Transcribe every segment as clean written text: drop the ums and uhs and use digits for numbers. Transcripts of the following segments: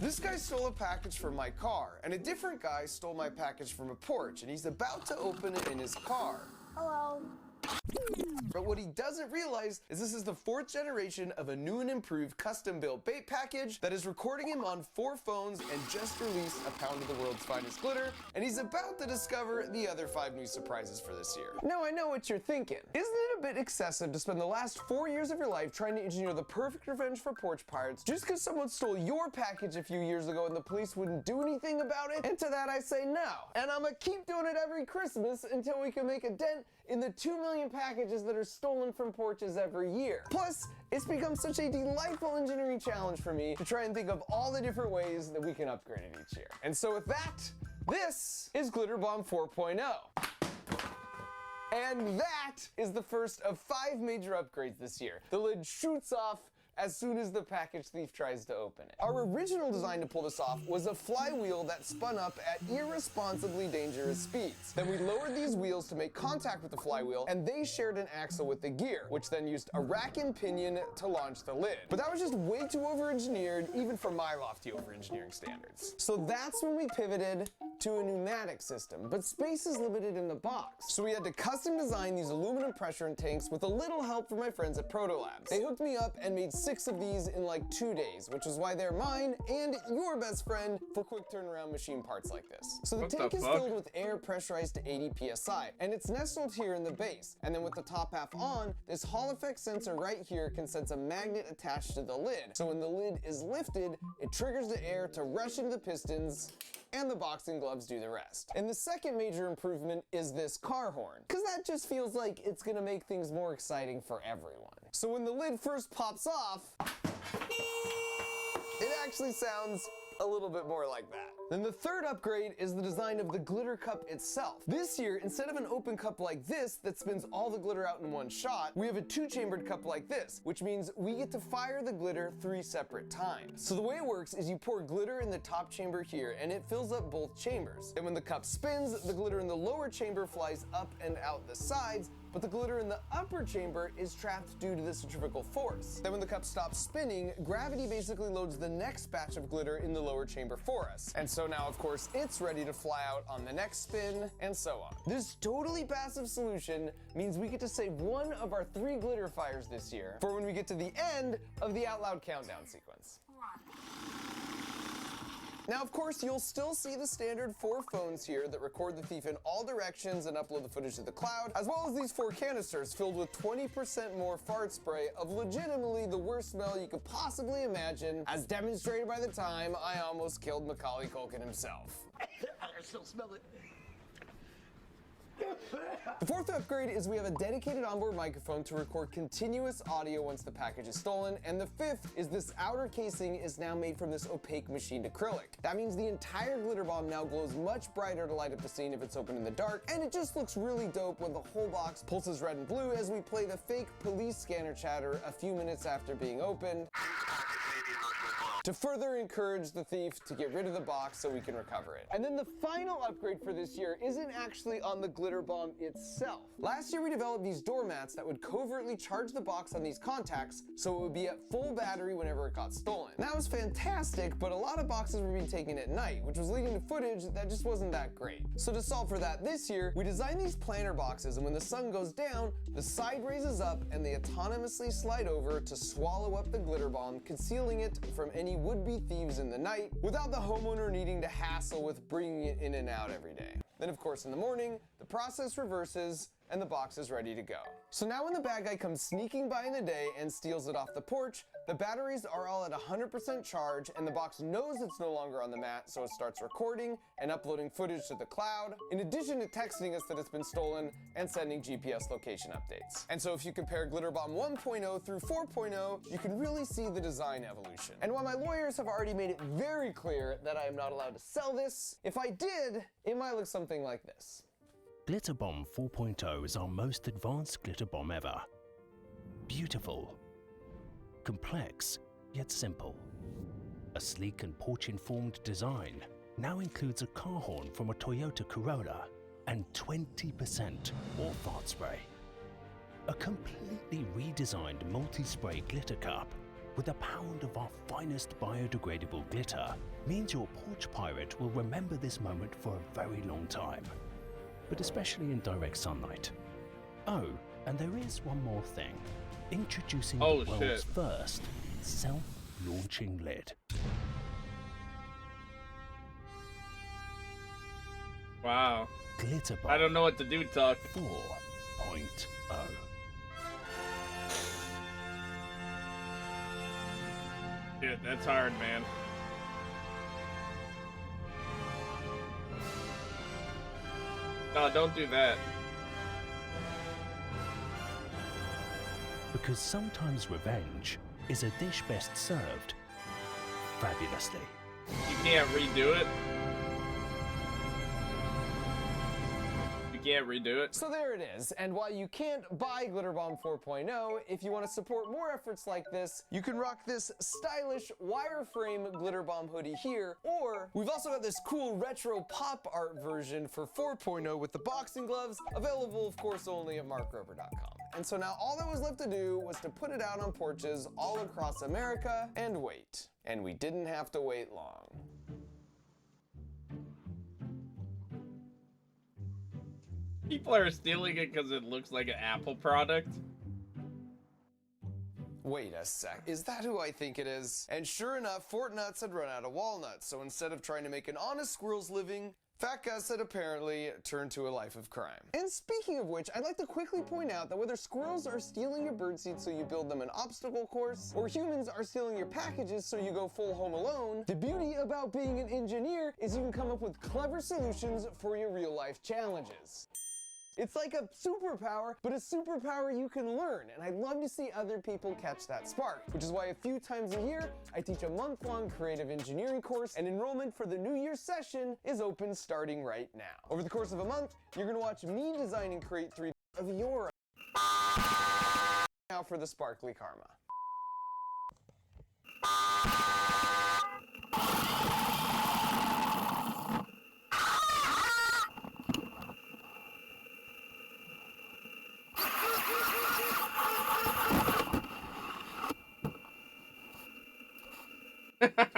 This guy stole a package from my car, and a different guy stole my package from a porch, and he's about to open it in his car. Hello. But what he doesn't realize is this is the 4th generation of a new and improved custom-built bait package that is recording him on 4 phones and just released a pound of the world's finest glitter, and he's about to discover the other 5 new surprises for this year. Now I know what you're thinking. Isn't it a bit excessive to spend the last 4 years of your life trying to engineer the perfect revenge for porch pirates just because someone stole your package a few years ago and the police wouldn't do anything about it? And to that I say no. And I'm gonna keep doing it every Christmas until we can make a dent in the 2 million packages that are stolen from porches every year. Plus, it's become such a delightful engineering challenge for me to try and think of all the different ways that we can upgrade it each year. And so with that, this is Glitter Bomb 4.0. And that is the first of 5 major upgrades this year. The lid shoots off as soon as the package thief tries to open it. Our original design to pull this off was a flywheel that spun up at irresponsibly dangerous speeds. Then we lowered these wheels to make contact with the flywheel, and they shared an axle with the gear, which then used a rack and pinion to launch the lid. But that was just way too over-engineered, even for my lofty over-engineering standards. So that's when we pivoted to a pneumatic system, but space is limited in the box. So we had to custom design these aluminum pressure tanks with a little help from my friends at Protolabs. They hooked me up and made 6 of these in like 2 days, which is why they're mine and your best friend for quick turnaround machine parts like this. So the tank is filled with air pressurized to 80 psi, and it's nestled here in the base. And then with the top half on, this Hall effect sensor right here can sense a magnet attached to the lid. So when the lid is lifted, it triggers the air to rush into the pistons, and the boxing gloves do the rest. And the second major improvement is this car horn, because that just feels like it's gonna make things more exciting for everyone. So when the lid first pops off, it actually sounds a little bit more like that. Then the third upgrade is the design of the glitter cup itself. This year, instead of an open cup like this that spins all the glitter out in one shot, we have a 2-chambered cup like this, which means we get to fire the glitter 3 separate times. So the way it works is you pour glitter in the top chamber here, and it fills up both chambers. And when the cup spins, the glitter in the lower chamber flies up and out the sides, but the glitter in the upper chamber is trapped due to the centrifugal force. Then when the cup stops spinning, gravity basically loads the next batch of glitter in the lower chamber for us. And so now, of course, it's ready to fly out on the next spin, and so on. This totally passive solution means we get to save one of our 3 glitter fires this year for when we get to the end of the Out Loud countdown sequence. Now, of course, you'll still see the standard 4 phones here that record the thief in all directions and upload the footage to the cloud, as well as these 4 canisters filled with 20% more fart spray of legitimately the worst smell you could possibly imagine, as demonstrated by the time I almost killed Macaulay Culkin himself. I still smell it. The fourth upgrade is we have a dedicated onboard microphone to record continuous audio once the package is stolen, and the fifth is this outer casing is now made from this opaque machined acrylic. That means the entire glitter bomb now glows much brighter to light up the scene if it's open in the dark, and it just looks really dope when the whole box pulses red and blue as we play the fake police scanner chatter a few minutes after being opened, to further encourage the thief to get rid of the box so we can recover it. And then the final upgrade for this year isn't actually on the glitter bomb itself. Last year we developed these doormats that would covertly charge the box on these contacts so it would be at full battery whenever it got stolen. And that was fantastic, but a lot of boxes were being taken at night, which was leading to footage that just wasn't that great. So to solve for that this year, we designed these planter boxes, and when the sun goes down, the side raises up and they autonomously slide over to swallow up the glitter bomb, concealing it from any would-be thieves in the night without the homeowner needing to hassle with bringing it in and out every day. Then of course in the morning, the process reverses and the box is ready to go. So now when the bad guy comes sneaking by in the day and steals it off the porch, the batteries are all at 100% charge and the box knows it's no longer on the mat, so it starts recording and uploading footage to the cloud, in addition to texting us that it's been stolen and sending GPS location updates. And so if you compare Glitter Bomb 1.0 through 4.0, you can really see the design evolution. And while my lawyers have already made it very clear that I am not allowed to sell this, if I did, it might look something like this. Glitter Bomb 4.0 is our most advanced glitter bomb ever. Beautiful, complex, yet simple. A sleek and porch-informed design now includes a car horn from a Toyota Corolla and 20% more fart spray. A completely redesigned multi-spray glitter cup with a pound of our finest biodegradable glitter means your porch pirate will remember this moment for a very long time, but especially in direct sunlight. Oh, and there is one more thing. Introducing the world's first self-launching lid. Wow. Glitter Bomb. I don't know what to do, Tuck. 4.0. Dude, that's hard, man. No, don't do that. Because sometimes revenge is a dish best served fabulously. You can't redo it? You can't redo it? So there it is, and while you can't buy Glitter Bomb 4.0, if you want to support more efforts like this, you can rock this stylish wireframe Glitter Bomb hoodie here, or we've also got this cool retro pop art version for 4.0 with the boxing gloves, available of course only at markrober.com. And so now all that was left to do was to put it out on porches all across America and wait. And we didn't have to wait long. People are stealing it because it looks like an Apple product. Wait a sec, is that who I think it is? And sure enough, Fort Nuts had run out of walnuts, so instead of trying to make an honest squirrel's living, Fat Gus had apparently turned to a life of crime. And speaking of which, I'd like to quickly point out that whether squirrels are stealing your birdseed so you build them an obstacle course, or humans are stealing your packages so you go full Home Alone, the beauty about being an engineer is you can come up with clever solutions for your real-life challenges. It's like a superpower, but a superpower you can learn, and I'd love to see other people catch that spark, which is why a few times a year, I teach a month-long creative engineering course, and enrollment for the New Year's session is open starting right now. Over the course of a month, you're gonna watch me design and create 3 of your now for the sparkly karma.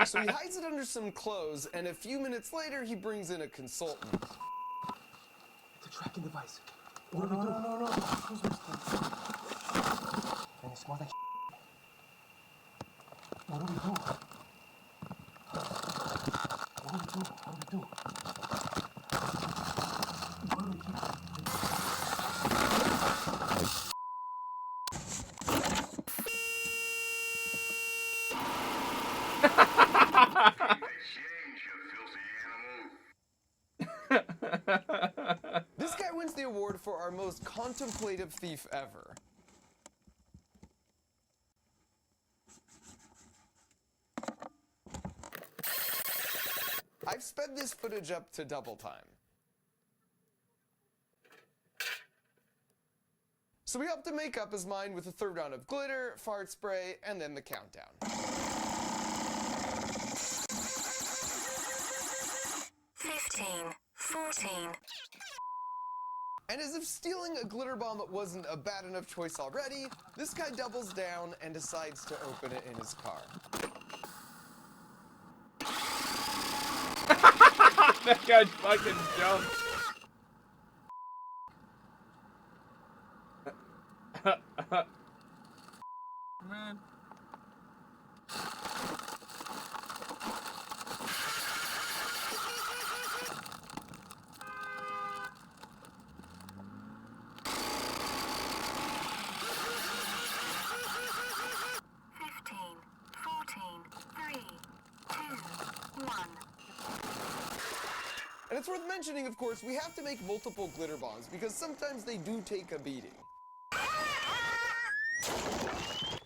So he hides it under some clothes, and a few minutes later, he brings in a consultant. It's a tracking device. What do we do? No. And it smells like What do we do? This guy wins the award for our most contemplative thief ever. I've sped this footage up to double time. So we hope to make up his mind with a third round of glitter, fart spray, and then the countdown. 15, 14. And as if stealing a glitter bomb wasn't a bad enough choice already, this guy doubles down and decides to open it in his car. That guy fucking jumped. Man. And it's worth mentioning, of course, we have to make multiple glitter bombs because sometimes they do take a beating.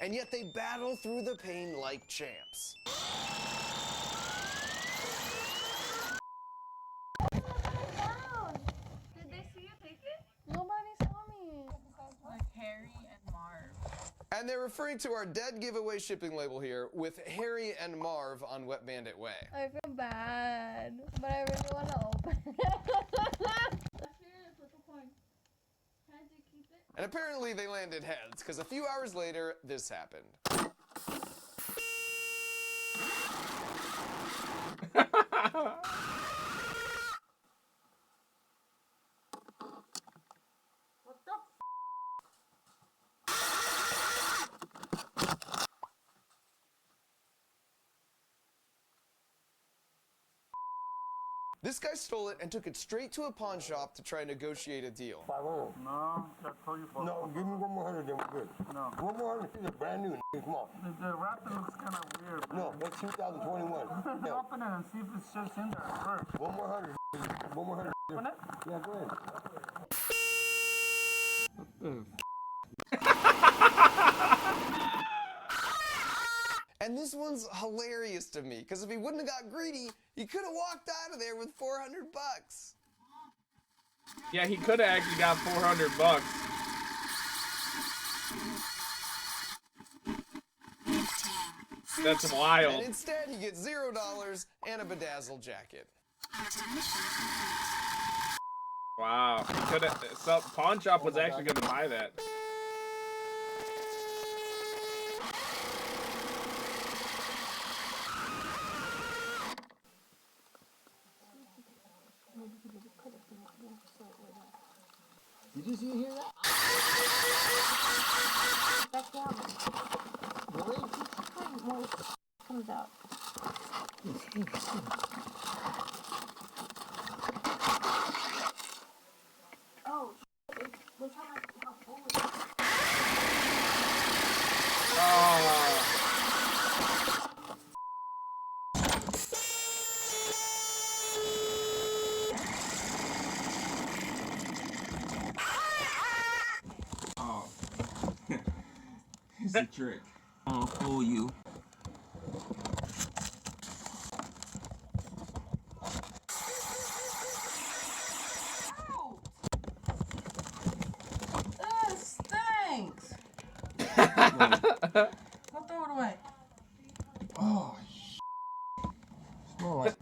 And yet they battle through the pain like champs. Did they see you take it? Nobody saw me. Like Harry and Marv. And they're referring to our dead giveaway shipping label here with Harry and Marv on Wet Bandit Way. I feel bad, but I really want to open it. And apparently they landed heads, because a few hours later, this happened. This guy stole it and took it straight to a pawn shop to try and negotiate a deal. 500. No, I told you for. No, give me 1 more 100, then we're good. No. 1 more 100, these are brand new. Come on. The wrapping looks kind of weird. No, that's 2021. Yeah. Open it and see if it's just in there first. 1 more 100. 1 more 100. Open it? Yeah, go ahead. And this one's hilarious to me, because if he wouldn't have got greedy, he could have walked out of there with 400 bucks. Yeah, he could have actually got 400 bucks. That's wild. And instead, he gets $0 and a bedazzled jacket. Wow. He could have. Some pawn shop was actually going to buy that. Did you see hear that? That's down. Really? More comes out. Oh, look how full it is. Oh. It's a trick. I'll fool you. Ugh, stinks. I'll throw it away. Oh, smell like.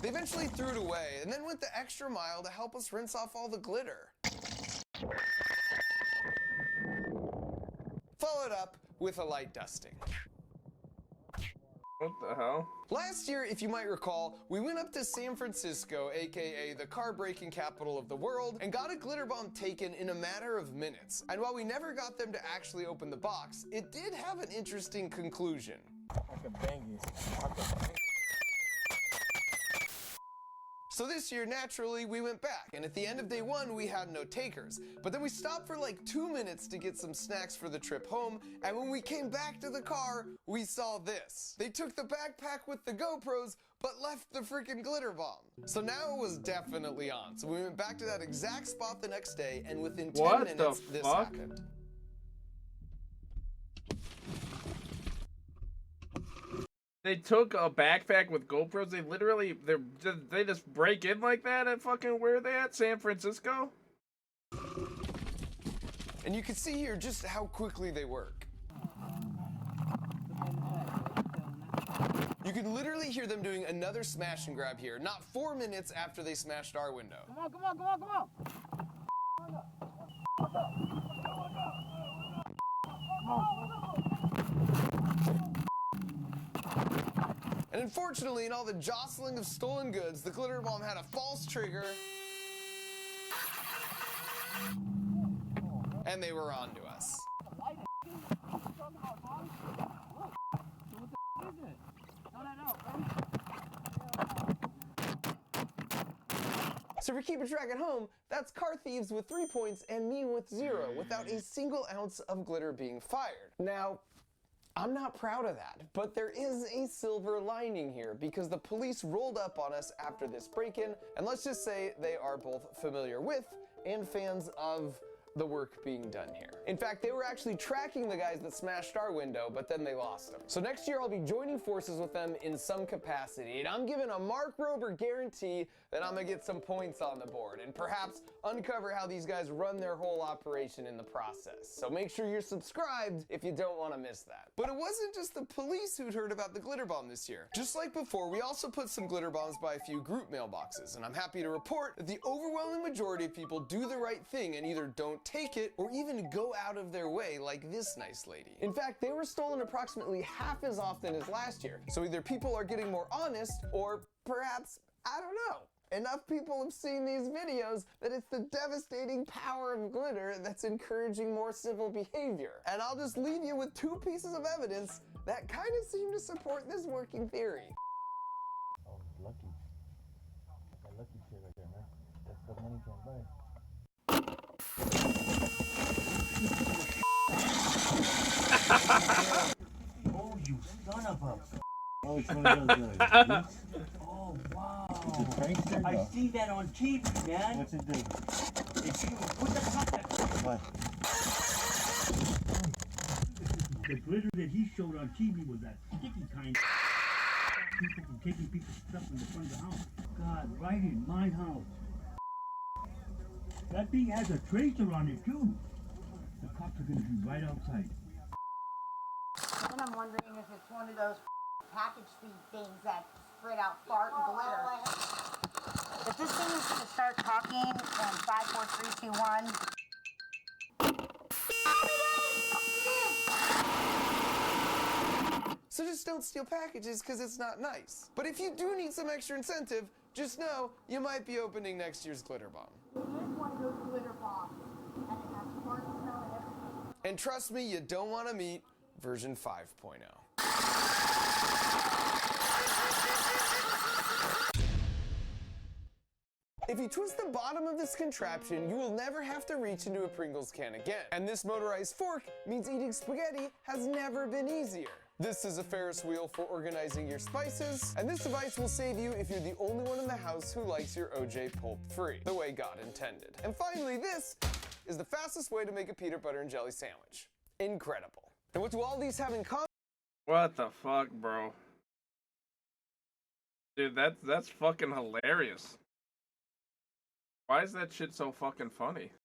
They eventually threw it away, and then went the extra mile to help us rinse off all the glitter. Followed up with a light dusting. What the hell? Last year, if you might recall, we went up to San Francisco, aka the car breaking capital of the world, and got a glitter bomb taken in a matter of minutes. And while we never got them to actually open the box, it did have an interesting conclusion. I can bang you. So this year, naturally, we went back, and at the end of day one, we had no takers. But then we stopped for like 2 minutes to get some snacks for the trip home, and when we came back to the car, we saw this. They took the backpack with the GoPros, but left the freaking glitter bomb. So now it was definitely on. So we went back to that exact spot the next day, and within 10 minutes, this happened. They took a backpack with GoPros. They literally, they just break in like that at fucking, where are they at? San Francisco? And you can see here just how quickly they work. You can literally hear them doing another smash and grab here, not 4 minutes after they smashed our window. Come on, come on, come on, come on. And unfortunately, in all the jostling of stolen goods, the glitter bomb had a false trigger, and they were on to us. So for keeping track at home, that's Car Thieves with 3 points and me with 0, without a single ounce of glitter being fired. Now, I'm not proud of that, but there is a silver lining here, because the police rolled up on us after this break-in, and let's just say they are both familiar with and fans of the work being done here. In fact, they were actually tracking the guys that smashed our window, but then they lost them. So next year I'll be joining forces with them in some capacity, and I'm giving a Mark Rober guarantee that I'm gonna get some points on the board and perhaps uncover how these guys run their whole operation in the process. So make sure you're subscribed if you don't want to miss that. But it wasn't just the police who'd heard about the glitter bomb this year. Just like before, we also put some glitter bombs by a few group mailboxes, and I'm happy to report that the overwhelming majority of people do the right thing and either don't take it or even go out of their way like this nice lady. In fact, they were stolen approximately half as often as last year. So either people are getting more honest or perhaps, I don't know. Enough people have seen these videos that it's the devastating power of glitter that's encouraging more civil behavior. And I'll just leave you with two pieces of evidence that kind of seem to support this working theory. Oh, lucky. That lucky shit right there, man. That's what money can't buy. Oh, you son of a... Oh, it's one of those, oh, wow. I see that on TV, man. What's it do? It's you. What the fuck? What? The glitter that he showed on TV was that sticky kind. People from taking people's stuff in the front of the house. God, right in my house. That thing has a tracer on it, too. The cops are going to be right outside. And I'm wondering if it's one of those package feed things that spread out fart and glitter. If this thing is going to start talking in 5, 4, 3, 2, 1. So just don't steal packages because it's not nice. But if you do need some extra incentive, just know you might be opening next year's glitter bomb. It is one of those glitter bombs, and it has fart smell and everything. And trust me, you don't want to meet version 5.0. If you twist the bottom of this contraption, you will never have to reach into a Pringles can again. And this motorized fork means eating spaghetti has never been easier. This is a Ferris wheel for organizing your spices, and this device will save you if you're the only one in the house who likes your OJ pulp-free, the way God intended. And finally, this is the fastest way to make a peanut butter and jelly sandwich. Incredible. And what do all these have in common? What the fuck, bro? Dude, that's fucking hilarious. Why is that shit so fucking funny?